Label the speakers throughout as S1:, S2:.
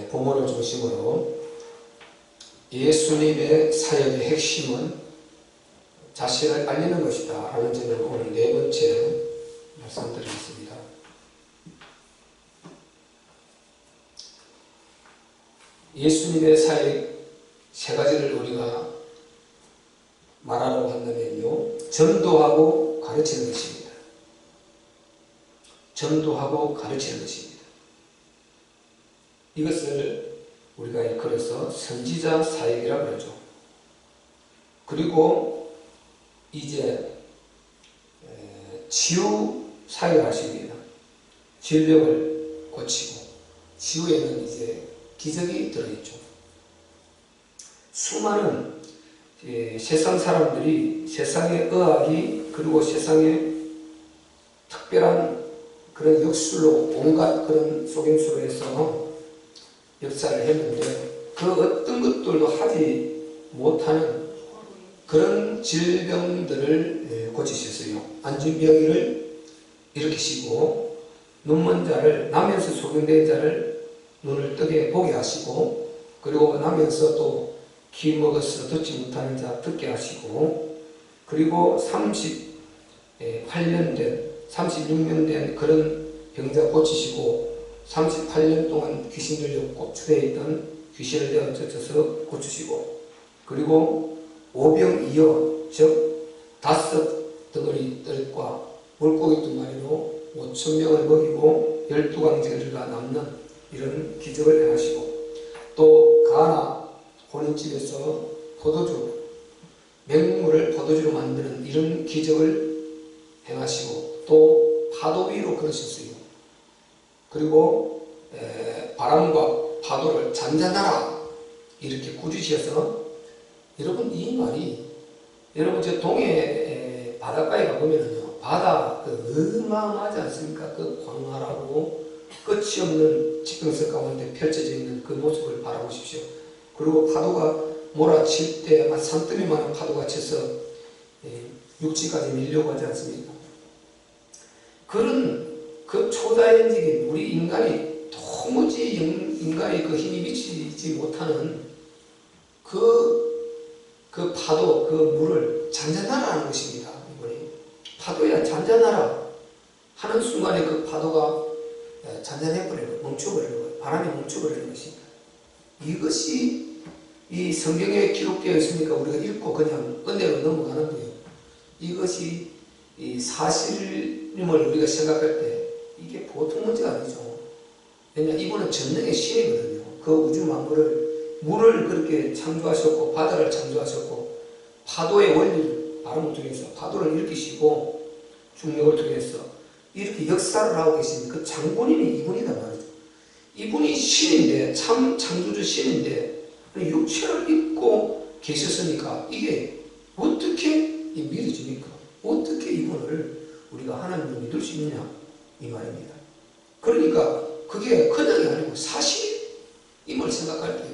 S1: 본문을 중심으로 예수님의 사역의 핵심은 자신을 알리는 것이다 하는 점을 오늘 네 번째 말씀드리겠습니다. 예수님의 사역 세 가지를 우리가 말하라고 한다면요, 전도하고 가르치는 것입니다. 전도하고 가르치는 것입니다. 이것을 우리가 일컬어서 선지자 사역이라고 그러죠. 그리고 이제 치유 사역을 하십니다. 질병을 고치고, 치유에는 이제 기적이 들어있죠. 수많은 세상 사람들이 세상의 의학이 그리고 세상의 특별한 그런 역술로 온갖 그런 속임수로 해서 역사를 했는데 그 어떤 것들도 하지 못하는 그런 질병들을 고치셨어요. 안진병이를 일으키시고, 눈먼 자를, 나면서 소경된 자를 눈을 뜨게 보게 하시고, 그리고 나면서 또 귀 먹어서 듣지 못하는 자 듣게 하시고, 그리고 38년 된 36년 된 그런 병자 고치시고, 38년 동안 귀신 들려 꼽추되어 있던 귀신을 내어 쫓아서 고치시고, 그리고 오병이어, 즉 5 덩어리 뜰과 물고기 2마리로 5,000명을 먹이고 12강제가 남는 이런 기적을 행하시고, 또 가나 혼인집에서 포도주, 맹물을 포도주로 만드는 이런 기적을 행하시고, 또 파도 위로 걸으셨어요. 그리고 바람과 파도를 잔잔하라 이렇게 꾸짖으셔서, 여러분 이 말이, 여러분 저 동해 바닷가에 가보면요, 바다 어마어마하지 않습니까? 그 광활하고 끝이 없는 지평선 가운데 펼쳐져 있는 그 모습을 바라보십시오. 그리고 파도가 몰아칠 때 아마 산더미만한 파도가 쳐서 육지까지 밀려가지 않습니까? 그런 그 초자연적인 우리 인간이 도무지 인간의 그 힘이 미치지 못하는 그 파도, 그 물을 잔잔하라 하는 것입니다. 이번에 파도야 잔잔하라 하는 순간에 그 파도가 잔잔해버리는, 멈춰버리는 거예요. 바람이 멈춰버리는 것입니다. 이것이 이 성경에 기록되어 있으니까 우리가 읽고 그냥 은혜로 넘어가는 거예요. 이것이 이 사실임을 우리가 생각할 때 이게 보통 문제가 아니죠. 왜냐하면 이분은 전능의 신이거든요. 그 우주 만물을, 물을 그렇게 창조하셨고, 바다를 창조하셨고, 파도의 원리를, 바람을 통해서 파도를 일으키시고, 중력을 통해서 이렇게 역사를 하고 계신 그 장본인이 이분이단 말이죠. 이분이 신인데, 참 창조주 신인데 육체를 입고 계셨으니까 이게 어떻게 믿어집니까? 어떻게 이분을 우리가 하나님으로 믿을 수 있느냐 이 말입니다. 그러니까 그게 그냥이 아니고 사실임을 생각할 때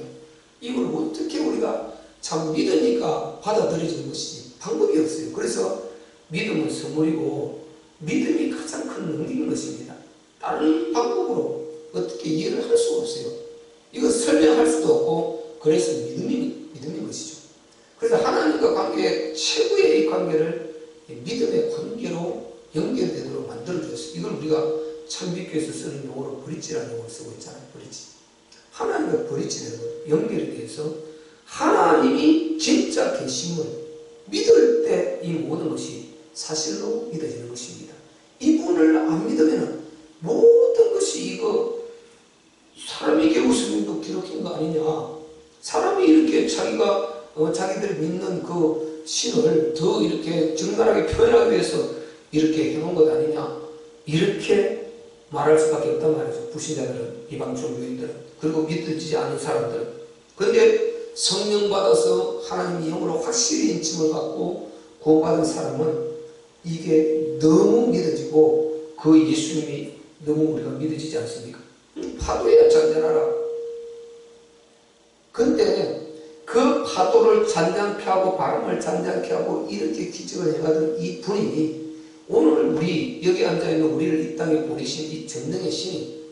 S1: 이걸 어떻게 우리가 참 믿으니까 받아들여지는 것이지 방법이 없어요. 그래서 믿음은 선물이고 믿음이 가장 큰 능력인 것입니다. 다른 방법으로 어떻게 이해를 할 수가 없어요. 이거 설명할 수도 없고, 그래서 믿음인 것이죠. 그래서 하나님과 관계, 최고의 이 관계를 믿음의 관계로 연결되도록 만들어주셨어요. 이걸 우리가 창비교에서 쓰는 용어로 브릿지라는 용어를 쓰고 있잖아요. 브릿지. 하나님과 브릿지라는 거, 연결에 대해서 하나님이 진짜 계심을 믿을 때 이 모든 것이 사실로 믿어지는 것입니다. 이분을 안 믿으면 모든 것이 이거 사람에게 웃음도 기록한 거 아니냐, 사람이 이렇게 자기가 자기들이 믿는 그 신을 더 이렇게 적나라하게 표현하기 위해서 이렇게 해놓은 것 아니냐, 이렇게 말할 수밖에 없단 말이죠. 불신자들은, 이방 종교인들은, 그리고 믿어지지 않은 사람들은. 그런데 성령 받아서 하나님의 영으로 확실히 인침을 받고 구원받은 사람은 이게 너무 믿어지고, 그 예수님이 너무 우리가 믿어지지 않습니까? 파도야 잔잔하라. 근데 그 파도를 잔잔케 하고 바람을 잔잔케 하고 이렇게 기적을 해가던 이 분이 오늘 우리 여기 앉아있는 우리를 이 땅에 보내신 이 전능의 신이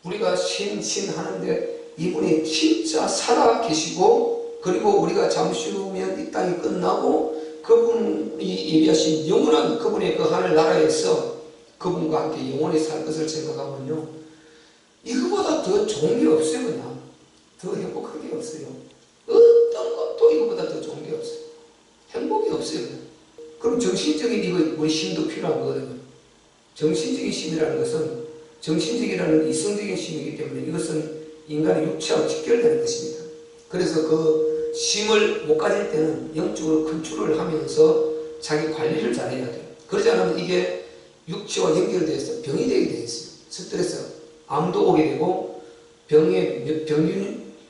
S1: 우리가 신 하는데 이분이 진짜 살아 계시고, 그리고 우리가 잠시 후면 이 땅이 끝나고 그분이 예비하신 영원한 그분의 그 하늘 나라에서 그분과 함께 영원히 살 것을 생각하면요, 이거보다 더 좋은 게 없어요. 그냥 더 행복한 게 없어요. 어떤 것도 이거보다 더 좋은 게 없어요. 행복이 없어요. 그냥. 그럼 정신적인 이거 우리 힘도 필요한 거거든요. 정신적인 힘이라는 것은 정신적이라는 이성적인 힘이기 때문에 이것은 인간의 육체와 직결되는 것입니다. 그래서 그 힘을 못 가질 때는 영적으로 컨트롤을 하면서 자기 관리를 잘해야 돼요. 그러지 않으면 이게 육체와 연결돼서 병이 되게 되어 있어요. 스트레스, 암도 오게 되고 병의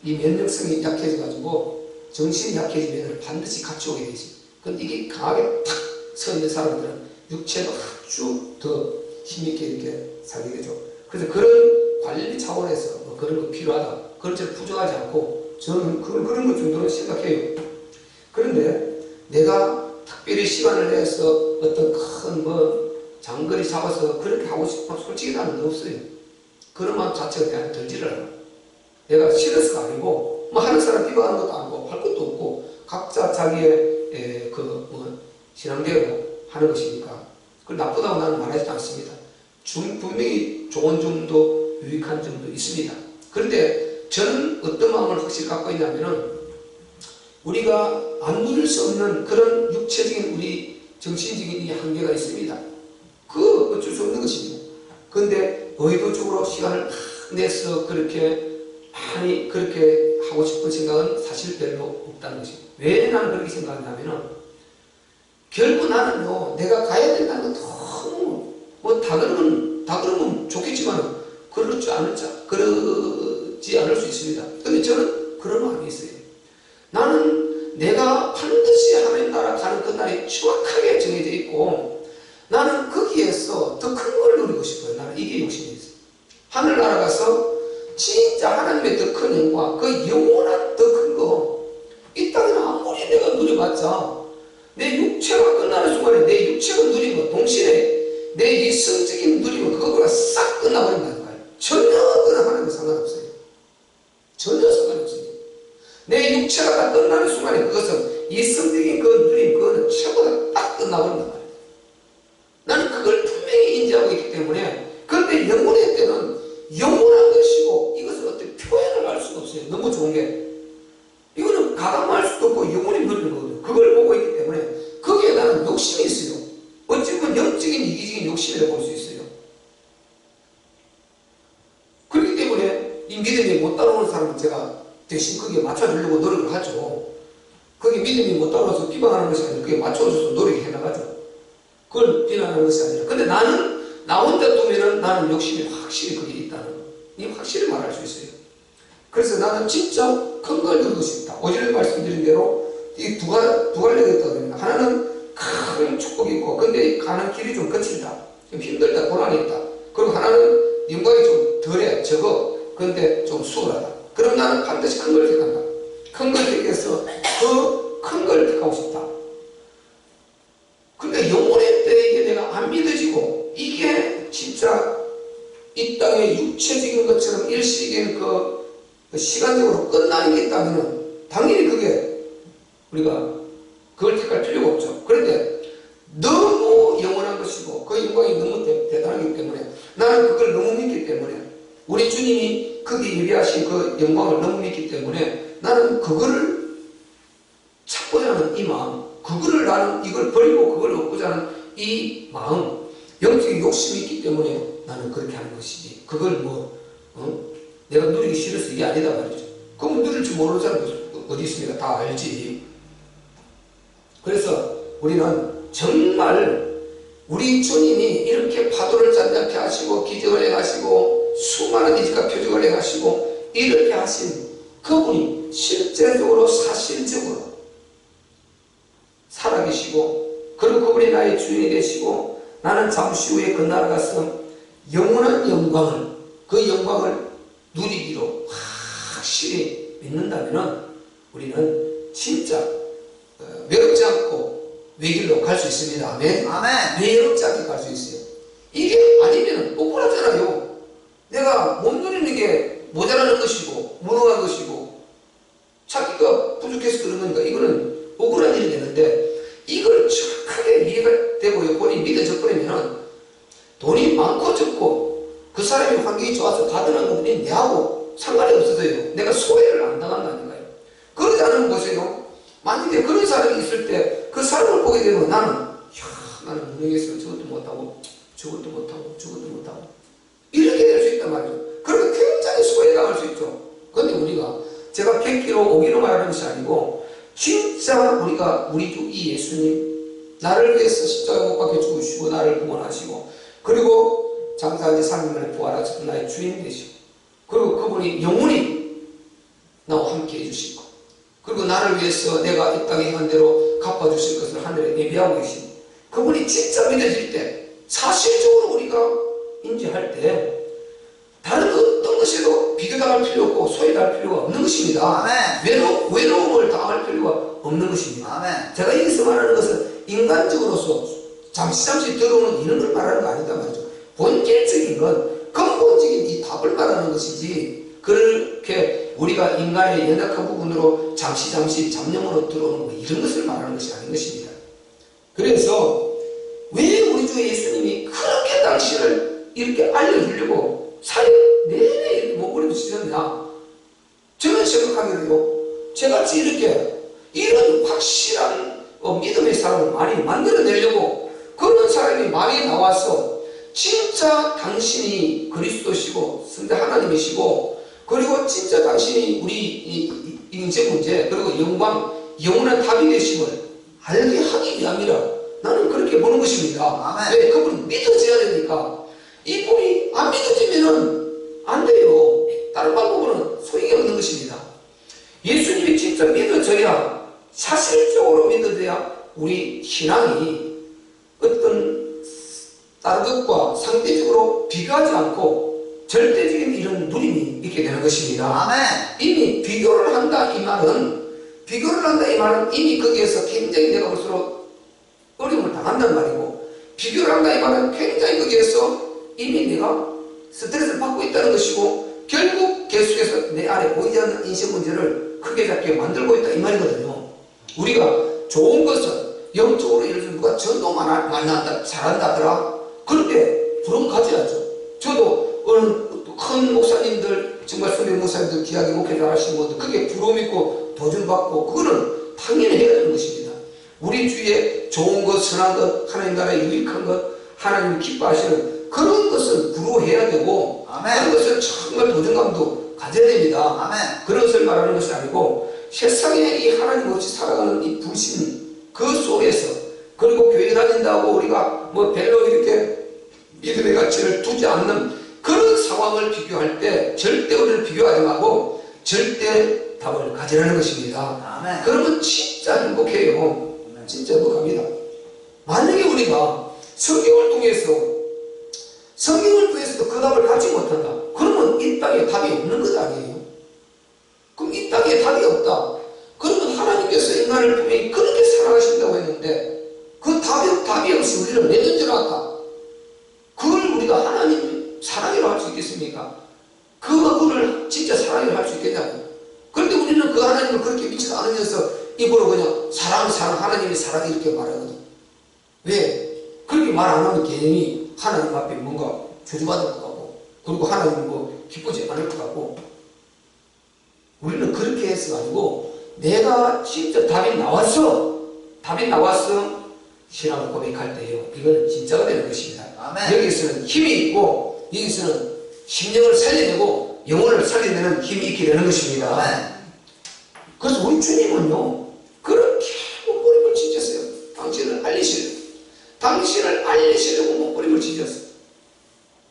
S1: 이 면역성이 약해져가지고 정신이 약해지면 반드시 같이 오게 되어 있어요. 근데 이게 강하게 탁 서 있는 사람들은 육체도 아주 더 힘있게 이렇게 살게 되죠. 그래서 그런 관리 차원에서 뭐 그런 거 필요하다. 그런 점을 부정하지 않고 저는 그런 것 정도는 생각해요. 그런데 내가 특별히 시간을 내서 어떤 큰 장거리 잡아서 그렇게 하고 싶으면 솔직히 나는 없어요. 그런 마음 자체가 내가 들지를 않아. 내가 싫어서가 아니고 뭐 하는 사람 비방하는 것도 아니고 할 것도 없고 각자 자기의 신앙대로 하는 것이니까 그걸 나쁘다고 나는 말하지 않습니다. 분명히 좋은 점도 유익한 점도 있습니다. 그런데 저는 어떤 마음을 확실히 갖고 있냐면은 우리가 안 누릴 수 없는 그런 육체적인 우리 정신적인 이 한계가 있습니다. 그 어쩔 수 없는 것입니다. 그런데 의도적으로 시간을 내서 그렇게 많이 그렇게 하고 싶은 생각은 사실 별로 없다는 것입니다. 왜 나는 그렇게 생각하냐면은 결국 나는요, 내가 가야 된다는 건 너무 다 그러면 좋겠지만 그러지 않을 수 있습니다. 근데 저는 그런 마음이 있어요. 나는 내가 반드시 하나님 나라 가는 그 날이 정확하게 정해져 있고 나는 거기에서 더 큰 걸 누리고 싶어요. 나는 이게 욕심이 있어요. 하늘나라 가서 진짜 하나님의 더 큰 영광, 그 영원한 더 큰 거, 이 땅에는 아무리 내가 누려봤자 내 육체가 끝나는 순간에 내 육체가 누린 것 동시에 내 이성적인 누림은 그거보다 싹 끝나버린다는 거예요. 전혀 그런 하나님과 상관없어요. 전혀 상관없습니다. 내 육체가 다 끝나는 순간에 그것은 이성적인 그 누림, 그거는 최고다 딱 끝나버린단 말이에요. 나는 그걸 분명히 인지하고 있기 때문에, 그런데 영혼의 때는 영원한 것이고 이것을 어떻게 표현을 할 수가 없어요. 너무 좋은 게 이거는 가감할 수도 없고 영원히 누리는 거거든요. 그걸 보고 있기 때문에 거기에 나는 욕심이 있어요. 어찌 보면 영적인 이기적인 욕심이라고 볼 수 있어요. 그렇기 때문에 이 믿음이 못 따라오는 사람은 제가 대신 거기에 맞춰주려고 노력을 하죠. 거기 믿음이 못 따라와서 비방하는 것이 아니라 그게 맞춰줘서 노력을 해나가죠. 그걸 비난하는 것이 아니라. 근데 나는 나 혼자 두면은 나는 욕심이 확실히 거기에 있다는 거. 이 확실히 말할 수 있어요. 그래서 나는 진짜 큰 걸 누리고 싶다. 어제도 말씀드린 대로 이 두 갈래가 있다고 합니다. 하나는 큰 축복이 있고, 근데 가는 길이 좀 거칠다. 좀 힘들다. 고난이 있다. 그리고 하나는 영광이 좀 덜해. 적어. 그런데 좀 수월하다. 그럼 나는 반드시 큰 걸 택한다. 큰 걸 택해서 더 큰 걸 택하고 싶다. 근데 영혼의 때 이게 내가 안 믿어지고, 이게 진짜 이 땅의 육체적인 것처럼 일시적인 그 시간적으로 끝나는 게 있다면 당연히 그게 우리가 그걸 택할 필요가 없죠. 그런데 너무 영원한 것이고 그 영광이 너무 대단하기 때문에 나는 그걸 너무 믿기 때문에 우리 주님이 거기 예비하신 그 영광을 너무 믿기 때문에 나는 그거를 찾고자 하는 이 마음, 그거를 나는 이걸 버리고 그걸 얻고자 하는 이 마음, 영적인 욕심이 있기 때문에 나는 그렇게 하는 것이지. 그걸 내가 누리기 싫어서 이게 아니다 말이죠. 그럼 누릴 줄 모르는 사람 어디 있습니까? 다 알지. 그래서 우리는 정말 우리 주님이 이렇게 파도를 잔잔케 하시고 기적을 행하시고 수많은 이적과 표적을 행하시고 이렇게 하신 그분이 실제적으로 사실적으로 살아계시고, 그리고 그분이 나의 주인이 되시고 나는 잠시 후에 그 나라 가서 영원한 영광을, 그 영광을 누리기로 확실히 믿는다면 우리는 진짜 외롭지 않고 외길로 갈 수 있습니다. 아멘.
S2: 아멘.
S1: 외롭지 않게 갈 수 있어요. 이게 아니면 억울하잖아요. 내가 못 누리는 게 모자라는 것이고 무능한 것이고 자기가 부족해서 그런 거니까 이거는 억울한 일이 되는데, 이걸 정확하게 이해가 되고 본인이 믿어져 버리면 돈이 많고 적고 그 사람이 환경이 좋아서 가드는 것들이 내하고 상관이 없어져요. 내가 소외를 안 당한다니까요. 그러지 않으면 보세요. 만약에 그런 사람이 있을 때 그 사람을 보게 되면 나는 무능해서 저것도 못하고 저것도 못하고 저것도 못하고 이렇게 될 수 있단 말이죠. 그러면 굉장히 소외당할 수 있죠. 그런데 우리가 제가 100kg, 5kg 말하는 것이 아니고 진짜 우리가 우리 주 이 예수님 나를 위해서 십자가에 못 박혀 죽으시고 나를 구원하시고 그리고 장사한 지 3일 만에 부활하셔서 나의 주인 되시고 그리고 그분이 영원히 나와 함께 해주시고 그리고 나를 위해서 내가 이 땅에 한 대로 갚아주실 것을 하늘에 예비하고 계시고 그분이 진짜 믿어질 때 사실적으로 우리가 인지할 때 다른 어떤 것에도 비교당할 필요 없고 소외당할 필요가 없는 것입니다. 외로움을 당할 필요가 없는 것입니다.
S2: 아멘.
S1: 제가 여기서 말하는 것은 인간적으로서 잠시 들어오는 이런 걸 말하는 거 아니다 말이죠. 본질적인 건 근본적인 이 답을 말하는 것이지 그렇게 우리가 인간의 연약한 부분으로 잠시 잡념으로 들어오는 거 이런 것을 말하는 것이 아닌 것입니다. 그래서 왜 우리 주 예수님이 그렇게 당신을 이렇게 알려주려고 사역 내내 이렇게 몸부림을 치셨냐? 저는 생각하기로요, 저같이 이렇게 이런 확실한 믿음의 사람을 많이 만들어내려고 그런 사람이 많이 나와서 진짜 당신이 그리스도시고 성자 하나님이시고 그리고 진짜 당신이 우리 인생 문제 그리고 영광 영원한 답이 되심을 알게 하기 위함이라 나는 그렇게 보는 것입니다.
S2: 아멘.
S1: 왜? 그분이 믿어져야 되니까. 이분이 안 믿어지면은 안 돼요. 다른 방법은 소용이 없는 것입니다. 예수님이 진짜 믿어져야, 사실적으로 믿어져야 우리 신앙이 어떤 다른 것과 상대적으로 비교하지 않고 절대적인 이런 누림이 있게 되는 것입니다.
S2: 아멘.
S1: 이미 비교를 한다 이 말은 이미 거기에서 굉장히 내가 볼수록 어려움을 당한단 말이고, 비교를 한다 이 말은 굉장히 거기에서 이미 내가 스트레스를 받고 있다는 것이고, 결국 계속해서 내 안에 보이지 않는 인생 문제를 크게 작게 만들고 있다 이 말이거든요. 우리가 좋은 것은 영적으로 예를 들어 누가 전도 많이 한다, 잘한다더라, 그런데 부러움 가져야죠. 저도 어느 큰 목사님들, 정말 선배 목사님들, 귀하게 목회자 하시는 분들 그게 부러움 있고 도전받고 그거는 당연히 해야 되는 것입니다. 우리 주위에 좋은 것, 선한 것, 하나님 나라의 유익한 것, 하나님이 기뻐하시는 그런 것은 부러워해야 되고,
S2: 아멘.
S1: 그런 것은 정말 도전감도 가져야 됩니다.
S2: 아멘.
S1: 그런 것을 말하는 것이 아니고, 세상에 이 하나님 없이 살아가는 이 불신 그 속에서, 그리고 교회 다닌다고 우리가 뭐 별로 이렇게 믿음의 가치를 두지 않는 그런 상황을 비교할 때 절대 우리를 비교하지 말고 절대 답을 가지라는 것입니다.
S2: 아멘.
S1: 그러면 진짜 행복해요. 진짜 행복합니다. 만약에 우리가 성경을 통해서도 그 답을 갖지 못한다. 그러면 이 땅에 답이 없는 것 아니에요? 그럼 이 땅에 답이 없다. 그러면 하나님께서 인간을 분명히 그렇게 사랑하신다고 했는데 그 답이 없이 우리를 왜 던져놨다? 그걸 우리가 하나님 사랑이라고 할 수 있겠습니까? 그분을 진짜 사랑이라고 할 수 있겠냐고. 그런데 우리는 그 하나님을 그렇게 미치지 않으면서 입으로 그냥 사랑 하나님의 사랑 이렇게 말하거든. 왜? 그렇게 말 안 하면 괜히 하나님 앞에 뭔가 저주받을 것 같고, 그리고 하나님은 뭐 기쁘지 않을 것 같고. 우리는 그렇게 해서 가지고 내가 진짜 답이 나왔어 신앙을 고백할 때요, 이거는 진짜가 되는 것입니다.
S2: 아멘.
S1: 여기서는 힘이 있고 여기서는 심령을 살려내고 영혼을 살려내는 힘이 있게 되는 것입니다.
S2: 아멘.
S1: 그래서 우리 주님은요 그렇게 몸부림을 지셨어요. 당신을 알리시려고 몸부림을 지셨어요.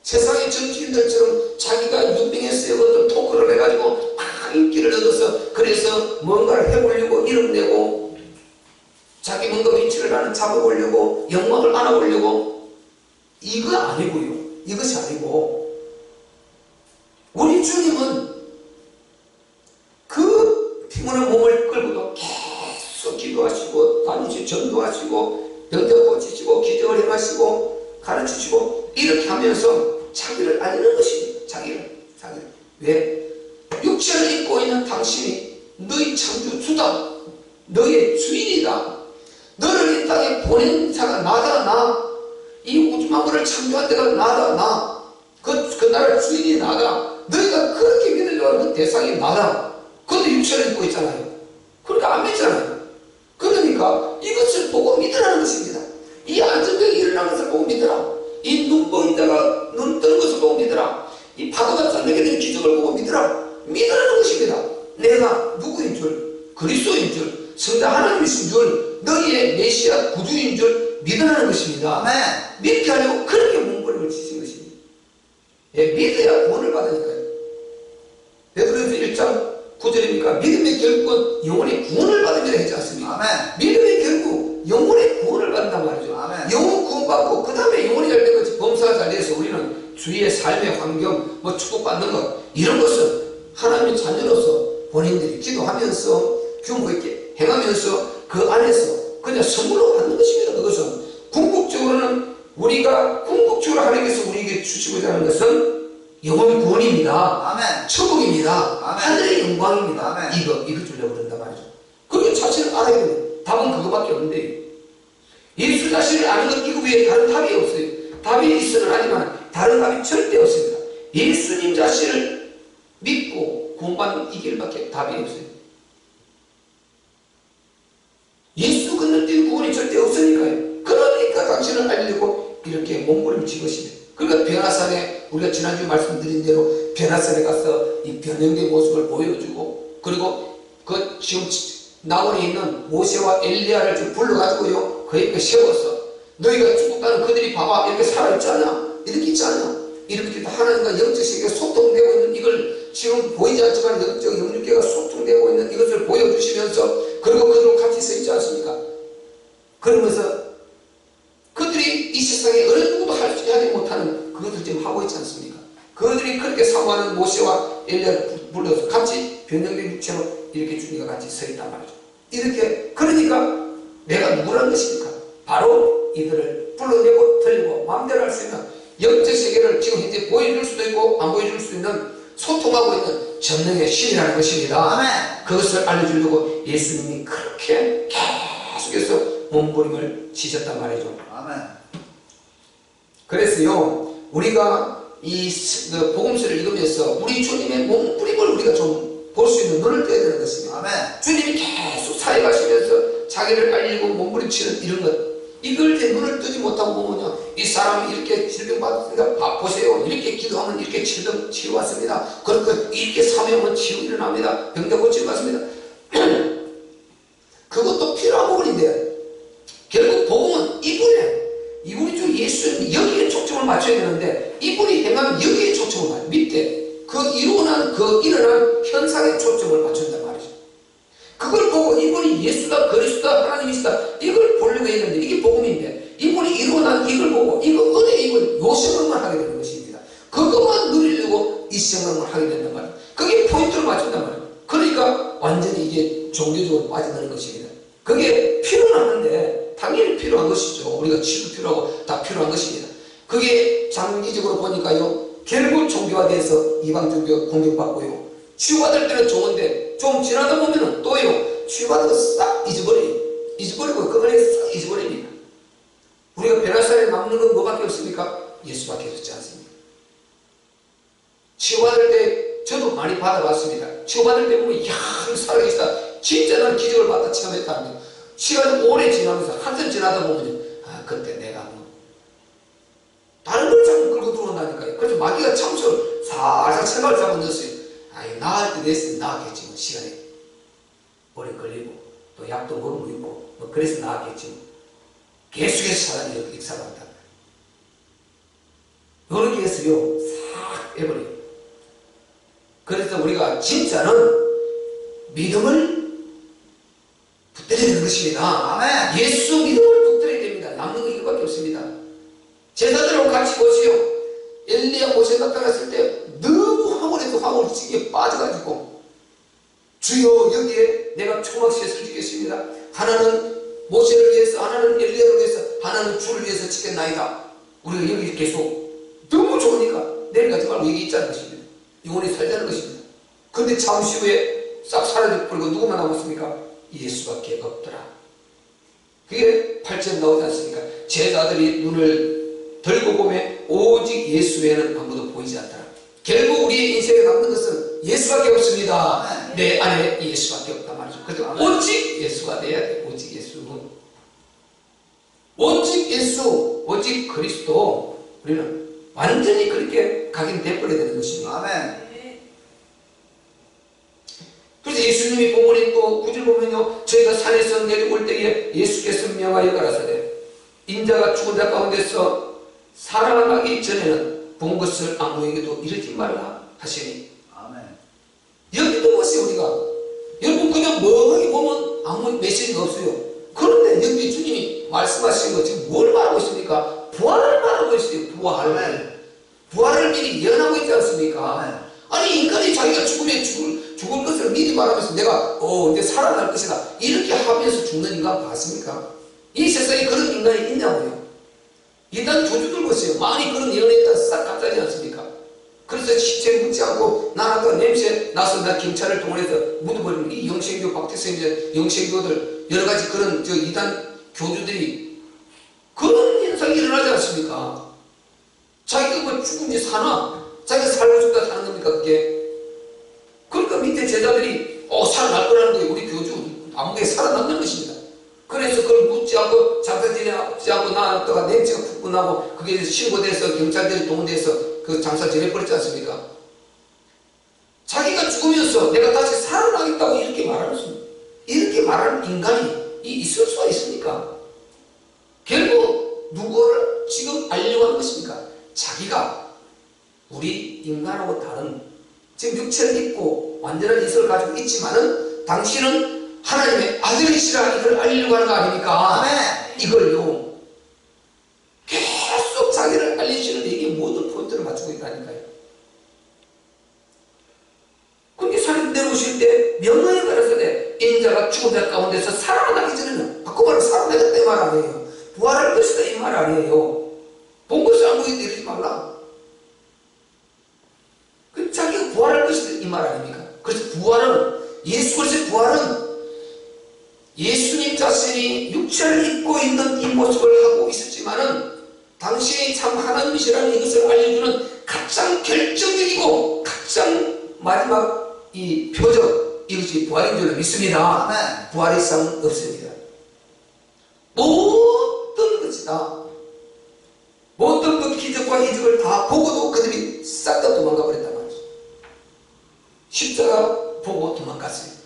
S1: 세상의 정치인들처럼 자기가 유명했어요. 어떤 토크를 해가지고 막 인기를 얻어서 그래서 뭔가를 해보려고 이름 내고 자기 뭔가 위치를 나는 잡아보려고 영광을 안아보려고, 이거 아니고요. 이것이 아니고 우리 주님은 그 피곤한 몸을 끌고도 계속 기도하시고 다니시 전도하시고 병자 고치시고 기적을 행하시고 가르치시고 이렇게 하면서 자기를 알리는 것입니다. 자기를. 왜? 육체를 입고 있는 당신이 너희 창조 주다, 너의 주인이다. 너를 이 땅에 보낸 자가 나다, 나. 이 우주 만물을 창조한 데가 나다, 나. 그 나라의 주인이 나다. 너희가 그렇게 믿으려고 하는 그 대상이 나다. 그런데 육체를 입고 있잖아요. 그러니까 안 믿잖아요. 그러니까 이것을 보고 믿으라는 것입니다. 이 안전병이 일어나는 것을 보고 믿으라. 이 눈뽕인 자가 눈 뜨는 것을 보고 믿으라. 이 파도가 짠내게 되는 기적을 보고 믿으라. 믿으라는 것입니다. 내가 누구인 줄, 그리스도인 줄, 성자 하나님이신 줄, 너희의 메시아 구주인 줄 믿으라는 것입니다.
S2: 아멘.
S1: 믿게 하려고 그렇게 몸부림을 치신 것입니다. 예, 믿어야 구원을 받으니까요. 베드로전서 1장 9절입니까? 믿음의 결국은 영혼의 구원을 받으면 되지 않습니까?
S2: 아멘.
S1: 믿음의 결국 영혼의 구원을 받는단 말이죠.
S2: 아멘.
S1: 영혼 구원받고 그 다음에 영혼이 잘 된 거지. 범사가 잘 돼서 우리는 주위의 삶의 환경, 뭐 축복받는 것, 이런 것은 하나님의 자녀로서 본인들이 기도하면서 규모 있게 행하면서 그 안에서 그냥 선물로 받는 것입니다. 그것은 궁극적으로는 우리가 궁극적으로 하나님께서 우리에게 주시고자 하는 것은 영혼 구원입니다.
S2: 아멘.
S1: 천국입니다.
S2: 아멘.
S1: 하늘의 영광입니다.
S2: 아멘.
S1: 이거 주려고 그런단 말이죠. 그 자체를 알아야 돼요. 답은 그거밖에 없는데 예수 자신을 아는 것 이거 외에 다른 답이 없어요. 답이 있으면 하지만 다른 답이 절대 없습니다. 예수님 자신을 믿고 구원받는 이 길밖에 답이 없어요. 예수 건너뛰는 구원이 절대 없으니까요. 그러니까 당신을 알려고 이렇게 몸부림을 친 것입니다. 그러니까 변화산에 우리가 지난주 말씀드린 대로 변화산에 가서 이 변형된 모습을 보여주고, 그리고 그 지금 나원에 있는 모세와 엘리야를 좀 불러가지고요 그 옆에 세워서 너희가 죽었다는 그들이 봐봐 이렇게 살아있지 않냐, 이렇게 있지 않냐, 이렇게 하나님과 영적 세계가 소통되고 있는 이걸 지금 보이지 않지만 영적 영육계가 소통되고 있는 이것을 보여주시면서, 그리고 그들과 같이 서 있지 않습니까? 그러면서 그들이 이 세상에 어느 누구도 하지 못하는 그것을 지금 하고 있지 않습니까? 그들이 그렇게 사모하는 모세와 엘리야를 불러서 같이 변형된 육체로 이렇게 주님과 같이 서 있단 말이죠. 이렇게 그러니까 내가 누구라는 것입니까? 바로 이들을 불러내고 들리고 마음대로 할 수 있는 영적 세계를 지금 현재 보여줄 수도 있고 안 보여줄 수 있는 소통하고 있는 전능의 신이라는 것입니다.
S2: 아멘.
S1: 그것을 알려주려고 예수님이 그렇게 계속해서 몸부림을 치셨단 말이죠.
S2: 아멘.
S1: 그래서요 우리가 이 복음서를 읽으면서 우리 주님의 몸부림을 우리가 좀 볼 수 있는 눈을 떠야 되는 것입니다.
S2: 아멘.
S1: 주님이 계속 사역하시면서 자기를 알리고 몸부림치는 이런 것, 이걸 내 눈을 뜨지 못하고 보면요 이 사람이 이렇게 질병받았습니다. 보세요. 이렇게 기도하면 이렇게 질병 치유받습니다. 그러니까 이렇게 사명하면 치유 일어납니다. 병자 고치유 받습니다. 그것도 필요한 부분인데 결국 복음은 이분이 주 예수님 여기에 초점을 맞춰야 되는데 이분이 행하면 여기에 초점을 맞춰요. 밑에 그 일어난 현상에 초점을 맞춘단 말이죠. 그걸 보고 이분이 예수다 그리스도다 하나님이시다 이걸 보려고 했는데 이게 복음인데 이분이 일어난 이걸 보고 이거 은혜 이걸 요 생각만 하게 되는 것입니다. 그것만 누리려고 이 생각을 하게 된단 말이에요. 그게 포인트를 맞춘단 말이에요. 그러니까 완전히 이게 종교적으로 빠져드는 것입니다. 그게 필요는 하는데 당연히 필요한 것이죠. 우리가 치도 필요하고 다 필요한 것입니다. 그게 장기적으로 보니까요 결국 종교화돼서 이방 종교 공격받고요 치유받을 때는 좋은데 좀 지나다 보면은 또요 치유받은 거 싹 잊어버리고 그 안에 싹 잊어버립니다. 우리가 변화산에 남는 건 뭐밖에 없습니까? 예수밖에 없지 않습니까? 치유받을 때 저도 많이 받아봤습니다. 치유받을 때 보면 이야 살아계시다 진짜 나는 기적을 받다 체험했다는데 시간이 오래 지나면서 한참 지나다 보면 그때 내가 다른 걸 자꾸 끌고 들어온다니까요. 그래서 마귀가 참처럼 살살 생각을 잡아넣었어요. 나을 때 됐으면 나았겠지 뭐 시간이 오래 걸리고 또 약도 먹고 있고 뭐 그래서 나았겠지 뭐. 계속해서 사람이 역사한다. 이렇게 해서요 싹 해버려요. 그래서 우리가 진짜는 믿음을 붙들어야 되는 것입니다.
S2: 아멘.
S1: 예수 믿음을 붙들어야 됩니다. 남는 거 이거밖에 없습니다. 제자들하고 같이 보시오. 엘리야 모세 나타났을 때 너무 화물이 찌게 빠져가지고 주여 여기에 내가 초막셋을 짓겠습니다. 하나는 모세를 위해서 하나는 엘리야를 위해서 하나는 주를 위해서 짓겠나이다. 우리가 여기 계속 너무 좋으니까 내려가지 말고 여기 있자는 것입니다. 영원히 살자는 것입니다. 근데 잠시 후에 싹 사라져버리고 누구만 남았습니까? 예수밖에 없더라. 그게 8절 나오지 않습니까? 제자들이 눈을 들고 보매 오직 예수 외에는 아무도 보이지 않더라. 결국 우리의 인생에 남는 것은 예수밖에 없습니다. 내 안에 예수밖에 없단 말이죠. 그래서 오직 예수가 돼야 돼. 오직 예수. 오직 예수, 오직 그리스도. 우리는 완전히 그렇게 각인돼버려야 되는 것입니다.
S2: 아멘.
S1: 그래서 예수님이 본문에 또 구절 보면요, 저희가 산에서 내려올 때에 예수께서 명하여 가라사대 인자가 죽은 자 가운데서 살아나기 전에는 본 것을 아무에게도 이르지 말라 하시니.
S2: 아멘.
S1: 여기도 보세요. 우리가 여러분 그냥 멍하게 보면 아무 메시지가 없어요. 그런데 여기 주님이 말씀하신 거 지금 뭘 말하고 있습니까? 부활을 말하고 있어요. 부활을.
S2: 아멘.
S1: 부활을 미리 예언하고 있지 않습니까?
S2: 아멘.
S1: 아니 인간이 자기가 죽으면 죽을 것을 미리 말하면서 내가 이제 살아날 것이다 이렇게 하면서 죽는 인간 봤습니까? 이 세상에 그런 인간이 있냐고요. 일단 교주들 보세요. 많이 그런 예언했다 싹 감싸지 않습니까? 그래서 시체 묻지 않고 나라가 냄새 나서 나 경찰을 동원해서 묻어버리는 이 영생교 박태생제 영생교들 여러가지 그런 이단 교주들이 그런 현상이 일어나지 않습니까? 자기가 뭐 죽은지 사나? 자기가 살고 싶다 사는 겁니까 그게? 그러니까 밑에 제자들이 살아날 거라는 거예요. 우리 교주 아무게 살아남는 것입니다. 그래서 그걸 묻지 않고 장사지지 않고 나왔다가 냄새가 푹 나고 그게 신고돼서 경찰들이 동원돼서 그 장사 지내버렸지 않습니까? 자기가 죽으면서 내가 다시 살아나겠다고 이렇게 말하면서 이렇게 말하는 인간이 있을 수가 있습니까? 결국 누구를 지금 알려고 하는 것입니까? 자기가 우리 인간하고 다른 지금 육체를 입고 완전한 이성을 가지고 있지만은 당신은 하나님의 아들이시라 이걸 알리려고 하는 거 아닙니까?
S2: 아멘.
S1: 이걸요 계속 자기를 알리시는데 이게 모든 포인트를 맞추고 있다니까요. 근데 산에 내려오실 때 명령에 가라사대 인자가 죽은 자 가운데서 살아나기 전에는 그 말은 살아나겠다 이 말 아니에요. 부활할 것이다 이 말 아니에요. 본 것을 아무에게 내리지 말라. 그 자기가 부활할 것이다 이 말 아닙니까? 그래서 부활은 예수 그리스도의 부활은 예수님 자신이 육체를 입고 있는 이 모습을 하고 있었지만은 당신이 참 하나님이시라는 이것을 알려주는 가장 결정적이고 가장 마지막 이 표적 이것이 부활인 줄 믿습니다.
S2: 아멘.
S1: 부활 이상 없습니다. 모든 것이 다 모든 그 기적과 이적을 다 보고도 그들이 싹 다 도망가 버렸단 말이죠. 십자가 보고 도망갔어요.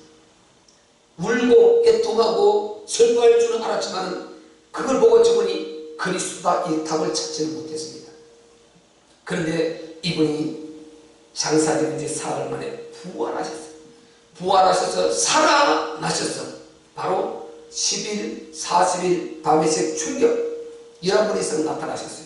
S1: 울고 애통하고 슬퍼할 줄은 알았지만 그걸 보고 저분이 그리스도다 이 답을 찾지는 못했습니다. 그런데 이분이 장사된 지 사흘 만에 부활하셨어요. 부활하셔서 살아나셔서 바로 10일, 40일 다메섹 출격 11분 이상 나타나셨어요.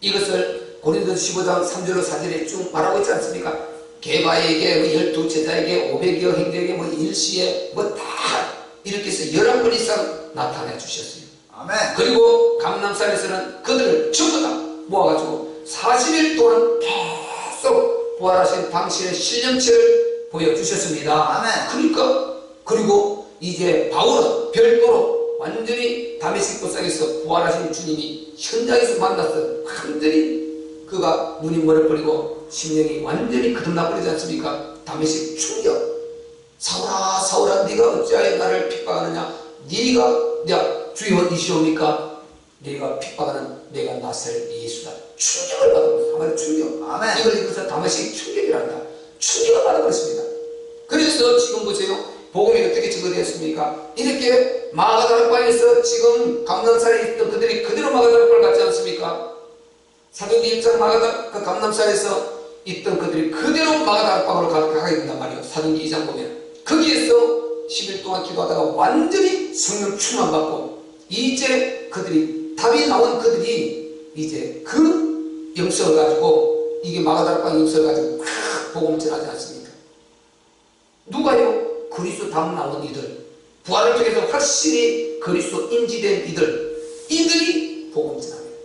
S1: 이것을 고린도서 15장 3절로 4절에 쭉 말하고 있지 않습니까? 게바에게 12제자에게 500여 행제에게 일시에 다 이렇게 해서 11번 이상 나타내 주셨어요.
S2: 아멘.
S1: 그리고 감람산에서는 그들을 전부 다 모아가지고 40일 동안 계속 부활하신 당신의 신령체를 보여주셨습니다.
S2: 아멘.
S1: 그리고 이제 바울은 별도로 완전히 다메섹 도상에서 부활하신 주님이 현장에서 만나서 완전히 그가 눈이 멀어버리고 심령이 완전히 거듭나버리지 않습니까? 다메섹 충격. 사울아 사울아 네가 어찌하여 나를 핍박하느냐? 네가 주여 이시옵니까? 네가 핍박하는 내가 나사렛 예수다. 충격을 받아버렸습니다. 한마디로 충격.
S2: 아멘.
S1: 이걸 읽어서 다메섹 충격이란다. 충격을 받아버렸습니다. 그래서 지금 보세요. 복음이 어떻게 증거되었습니까? 이렇게 마가다락방에서 지금 감람산에 있던 그들이 그대로 마가다락방을 갔지 않습니까? 사도행전 1장 감람산에서 있던 그들이 그대로 마가다락방으로 가게 된단 말이에요. 사도행전 2장 보면 거기에서 10일 동안 기도하다가 완전히 성령 충만받고 이제 그들이 답이 나온 그들이 이제 그 영성을 가지고 이게 마가다락방 영성을 가지고 복음 전하지 않습니까? 누가요? 그리스도 다음 나온 이들, 부활을 통해서 확실히 그리스도 인지된 이들이 복음 전합니다.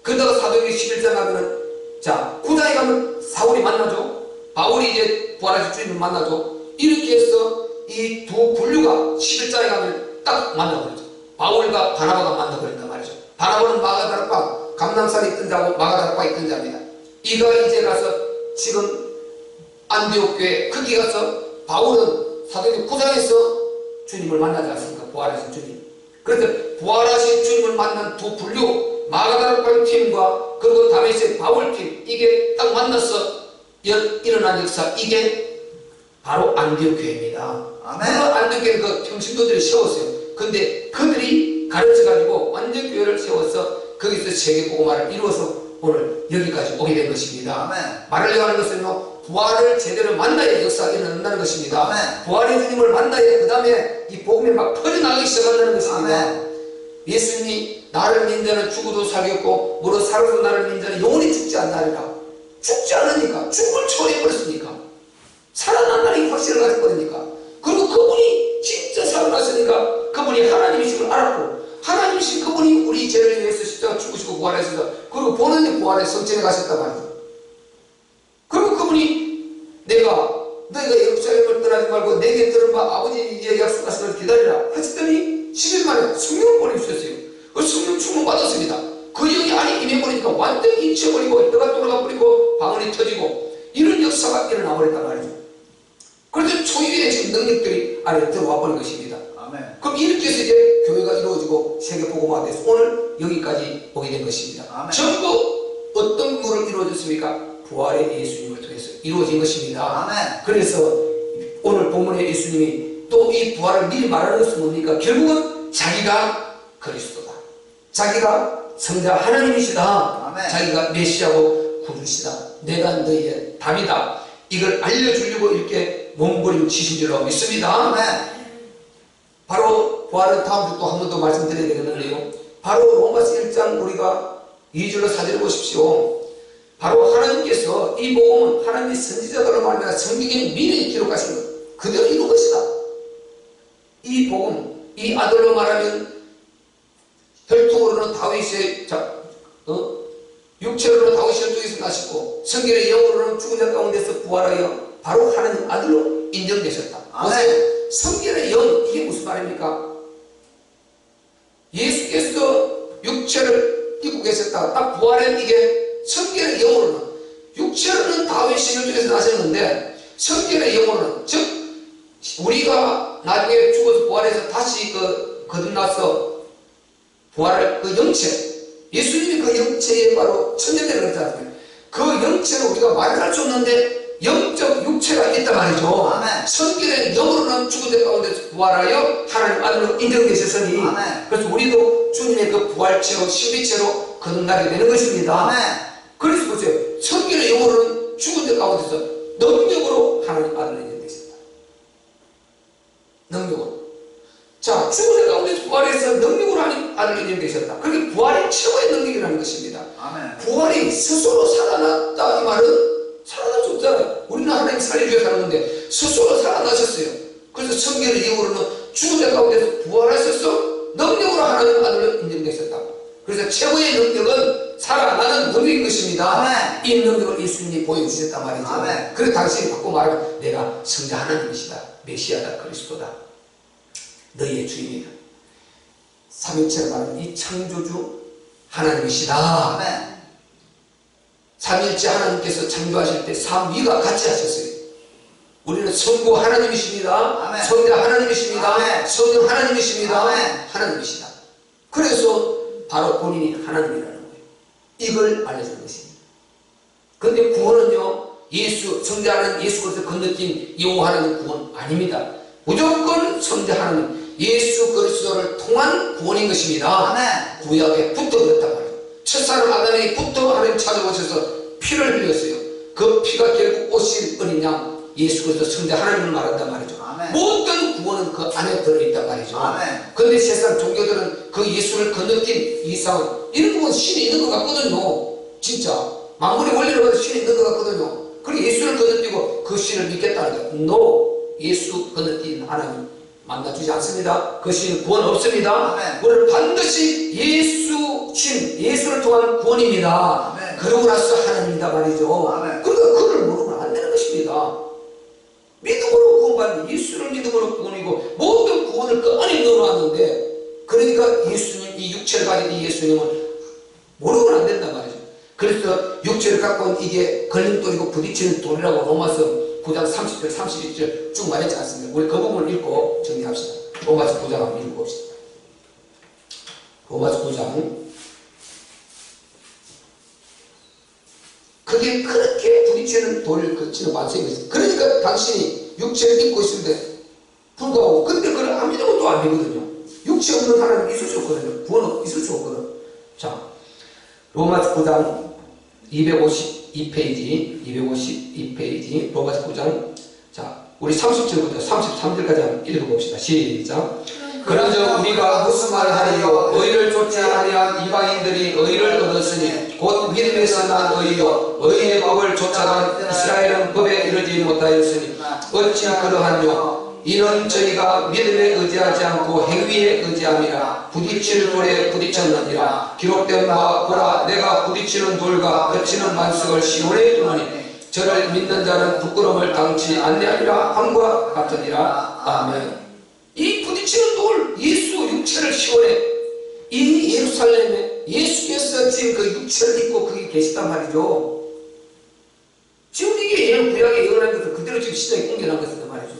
S1: 그러다가 사도행전 11장 하면은 자, 9장에 가면 사울이 만나죠. 바울이 이제 부활하신 주님을 만나죠. 이렇게 해서 이 두 분류가 11장에 가면 딱 만나버리죠. 바울과 바나바가 만나버린단 말이죠. 바나바는 마가다락방, 감남산에 있던 자고 마가다락방에 있던 자입니다. 이가 이제 가서 지금 안디옥 교회 거기 가서 바울은 사도행전 9장에서 주님을 만나지 않습니까? 부활하신 주님. 그래서 부활하신 주님을 만난 두 분류, 마가다락방 팀과 그리고 다메섹 바울 팀, 이게 딱 만나서 일어난 역사, 이게 바로 안디옥 교회입니다. 물론 안디옥 교회는 그 평신도들이 세웠어요. 근데 그들이 가르쳐가지고 완전 교회를 세워서 거기서 세계복음화를 이루어서 오늘 여기까지 오게 된 것입니다.
S2: 아멘.
S1: 말하려고 하는 것은요, 부활을 제대로 만나야 역사가 일어난다는 것입니다.
S2: 아멘.
S1: 부활의 주님을 만나야 그 다음에 이 복음이 막 퍼져나가기 시작한다는 것입니다.
S2: 아멘.
S1: 예수님이 나를 믿는 자는 죽어도 살겠고 무릇 살아서 나를 믿는 자는 영원히 죽지 않나리라. 죽지 않으니까, 죽음을 초래해버렸으니까, 살아난다는 확신을 가졌거든요. 그리고 그분이 진짜 살아났으니까 그분이 하나님이심을 알았고, 하나님이신 그분이 우리 죄를 위해서 십자가 죽으시고 부활하셔서, 그리고 본인이 부활해 성전에 가셨단 말이죠. 그리고 그분이 너희가 예루살렘을 떠나지 말고 내게 들은 바 아버지의 약속하신 걸 기다리라 하셨더니 10일 만에 성령을 보내주셨어요. 그 성령 충만 받았습니다. 그 영이 안에 임해버리니까 완전히 잊혀버리고 뼈가 돌아가버리고 방언이 터지고 이런 역사가 일어나 버렸단 말이죠. 그래서 초유의 지금 능력들이 안에 들어와 버린 것입니다.
S2: 아멘.
S1: 그럼 이렇게 해서 이제 교회가 이루어지고 세계복음화돼서 오늘 여기까지 오게 된 것입니다.
S2: 아멘.
S1: 전부 어떤 거로 이루어졌습니까? 부활의 예수님을 통해서 이루어진 것입니다.
S2: 아멘.
S1: 그래서 오늘 본문의 예수님이 또 이 부활을 미리 말하는 것은 뭡니까? 결국은 자기가 그리스도다, 자기가 성자 하나님이시다,
S2: 아멘.
S1: 자기가 메시아고 구주시다, 내가 너희의 답이다, 이걸 알려주려고 이렇게 몸부림치신 줄로 믿습니다.
S2: 아멘.
S1: 바로 부활은 다음 주 또 한 번 더 말씀드려야 되겠는데요, 바로 로마서 1장 우리가 2절로 4절 보십시오. 바로 하나님께서 이 복음은 하나님의 선지자들로 말미암아 성경에 미리 기록하신 것 그대로 이룬 것이다. 이 복음, 이 아들로 말하면 혈통으로는 다윗의 육체로는 다윗의 혈통에서 나셨고 성결의 영으로는 죽은 자 가운데서 부활하여 바로 하나님 아들로 인정되셨다. 보세요. 성결의 영, 이게 무슨 말입니까? 예수께서 육체를 입고 계셨다. 딱 부활한 이게 성결의 영으로는, 육체로는 다윗의 혈통에서 나셨는데 성결의 영으로는, 즉 우리가 나중에 죽어서 부활해서 다시 거듭나서 부활할 그 영체, 예수님이 그 영체에 바로 천년대를 했잖아요. 그 영체는 우리가 말할 수 없는데 영적 육체가 있단 말이죠.
S2: 아멘.
S1: 성결의 영으로는 죽은 자 가운데서 부활하여 하나님 아들로 인정되셨으니,
S2: 아멘.
S1: 그래서 우리도 주님의 그 부활체로 신비체로 거듭나게 되는 것입니다.
S2: 아멘.
S1: 그래서 보세요. 성결의 영으로는 죽은 자 가운데서 능력으로 하나님 아들로 인정되셨다. 능력으로. 자, 죽은 자 가운데서 부활해서 능력으로 하나님 아들로 인정되셨다. 그게 부활이 최고의 능력이라는 것입니다.
S2: 아멘.
S1: 부활이 스스로 살아났다 이 말은 살아날 수 없잖아요. 우리는 하나님 살려줘야 사는 건데 스스로 살아나셨어요. 그래서 성결의 영으로는 죽은 자 가운데서 부활하셔서 능력으로 하나님 아들로 인정되셨다. 그래서 최고의 능력은 살아나는 능력인 것입니다.
S2: 아멘.
S1: 이 능력을 예수님이 보여주셨단 말이죠.
S2: 아멘.
S1: 그래서 당신이 바꿔 말하면 내가 성자 하나님이시다, 메시아다, 그리스도다, 너희의 주인이다. 삼위일체를 말하는 이 창조주 하나님이시다.
S2: 아멘.
S1: 삼위일체 하나님께서 창조하실 때 삼위가 같이 하셨어요. 우리는 성부 하나님이십니다.
S2: 아멘.
S1: 성자 하나님이십니다.
S2: 아멘.
S1: 성령 하나님이십니다.
S2: 아멘.
S1: 하나님이시다. 그래서 바로 본인이 하나님이라는 거예요. 이걸 알려주는 것입니다. 그런데 구원은요, 성자는 예수 그리스도 건너뛴 여호와 하나님 구원 아닙니다. 무조건 성자 하나님 예수 그리스도를 통한 구원인 것입니다.
S2: 아멘.
S1: 구약에 붙어 그랬단 말이에요. 첫사람 아담에게 붙어 하나님 찾아오셔서 피를 흘렸어요. 그 피가 결국 오실 어린 양 예수 그리스도 성자 하나님을 말한단 말이죠.
S2: 아멘.
S1: 모든 구원은 그 안에 들어있단 말이죠.
S2: 아멘.
S1: 그런데 세상 종교들은 그 예수를 건너뛴 이상은 이런 부분 신이 있는 것 같거든요. 진짜 만물의 원리를 봐도 신이 있는 것 같거든요. 그리고 예수를 건너뛰고 그 신을 믿겠다는 거예요. No. 예수 건너뛴 하나님 만나주지 않습니다. 그 시는 구원 없습니다.
S2: 아멘.
S1: 구원은 반드시 예수를 통한 구원입니다.
S2: 아멘.
S1: 그러고 나서 하나님이다 말이죠.
S2: 아멘.
S1: 그러니까 그를 모르면 안 되는 것입니다. 믿음으로 구원받는 예수를 믿음으로 구원이고 모든 구원을 그 안에 넣어놨는데, 그러니까 예수님, 이 육체를 가진 이 예수님은 모르면 안 된단 말이죠. 그래서 육체를 갖고 온 이게 걸림돌이고 부딪히는 돌이라고 로마서 9장 30절 31절 쭉 말했지 않습니까? 우리 그 부분을 읽고 정리합시다. 로마서 9장 한번 읽어봅시다. 로마서 9장. 그게 그렇게 부딪히는 돌을 거치는 반석이 있어요. 그러니까 당신이 육체를 입고 있는데 불구하고, 근데 그걸 안 믿으면 또 안 되거든요. 육체 없는 하나님 있을 수 없거든요. 구원은 있을 수 없거든. 자, 로마서 9장 252페이지 로마서 9장. 자, 우리 30절부터 33절까지 한번 읽어봅시다. 시작. 그러므로 우리가 무슨 말을 하리요? 의를 좇지 아니한 이방인들이 의를 얻었으니 곧 믿음에서 난 의요 의의 법을 좇아간 이스라엘은 법에 이르지 못하였으니 어찌 그러하뇨? 이는 저희가 믿음에 의지하지 않고 행위에 의지함이라. 부딪히는 돌에 부딪혔느니라. 기록된 바 보라, 내가 부딪히는 돌과 거치는 반석을 시온에 두노니 저를 믿는 자는 부끄러움을 당치 아니하리라 함과 같으니라. 아멘. 이 부딪히는 돌, 예수 육체를 시온에, 이 예루살렘에 예수께서 지금 그 육체를 입고 거기 계시단 말이죠. 지금 이게 구약에 예언한 것을 그대로 지금 시대에 공개한 것이단 말이죠.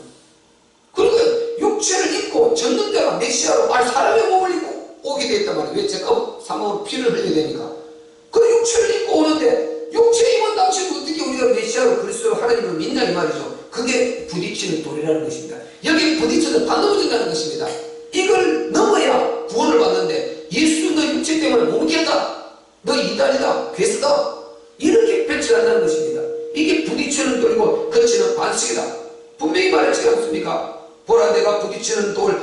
S1: 그러니까 육체를 입고 전능자가 메시아로 사람의 몸을 입고 오게 되었단 말이에요. 왜? 제가 사망으로 피를 흘려야 되니까. 그 육체를 입고 오는데, 육체 입은 당시 어떻게 우리가 메시아로 그리스도로 하나님을 믿냐 이 말이죠. 그게 부딪히는 돌이라는 것입니다. 여기 부딪혀서 다 넘어진다는 것입니다. 이걸 넘어야 구원을 받는데, 예수 너 육체 때문에 못 믿겠다, 너 이단이다, 괴수다, 이렇게 배출한다는 것입니다. 이게 부딪히는 돌이고 거치는 반석이다. 분명히 말했지 않습니까? 보라, 내가 부딪히는 돌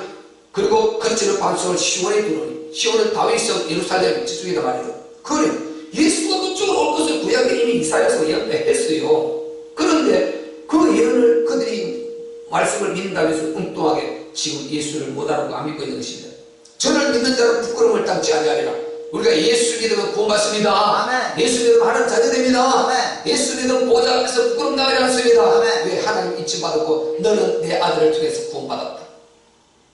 S1: 그리고 거치는 반석을 시온에 두노니. 시온은 다윗성 예루살렘 지중이다 말이죠. 그래, 예수가 그쪽으로 올 것을 구약에 이미 이사야서 예언했어요. 그런데 그 예언을 그들이 말씀을 믿는다면서 엉뚱하게 지금 예수를 못 알아보고 안 믿고 있는 것입니다. 저를 믿는 자는 부끄러움을 당치 아니하리라. 우리가 예수 믿으면 구원받습니다.
S2: 아멘.
S1: 예수 믿으면 하나님 자녀됩니다.
S2: 아멘.
S1: 예수 믿으면 보좌 앞에서 부끄러움 당하지 않습니다.
S2: 아멘.
S1: 왜? 하나님 인침받았고 너는 내 아들을 통해서 구원받았다.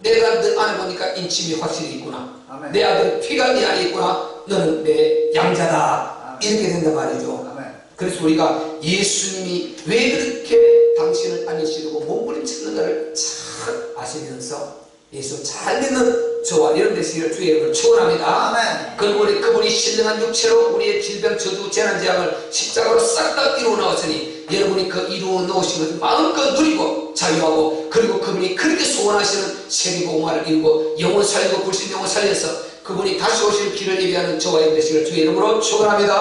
S1: 내가 너 안에 보니까 인침이 확실히 있구나.
S2: 아멘.
S1: 내 아들 피가 네 안에 있구나. 너는 내 양자다.
S2: 아멘.
S1: 이렇게 된단 말이죠.
S2: 아멘.
S1: 그래서 우리가 예수님이 왜 그렇게 당신을 안으시려고 몸부림쳤는가를 잘 아시면서 예수 잘 믿는 저와 여러분 되시기를 주의 이름으로 축원합니다.
S2: 아멘.
S1: 그분이 신령한 육체로 우리의 질병, 저주, 재난, 재앙을 십자가로 싹 다 이루어 놓았으니 여러분이 그 이루어 놓으신 것을 마음껏 누리고 자유하고, 그리고 그분이 그렇게 소원하시는 세계복음화를 이루고 영혼 살리고 불신 영혼 살려서 그분이 다시 오실 길을 예비하는 저와 여러분 되시기를 주의 이름으로 축원합니다.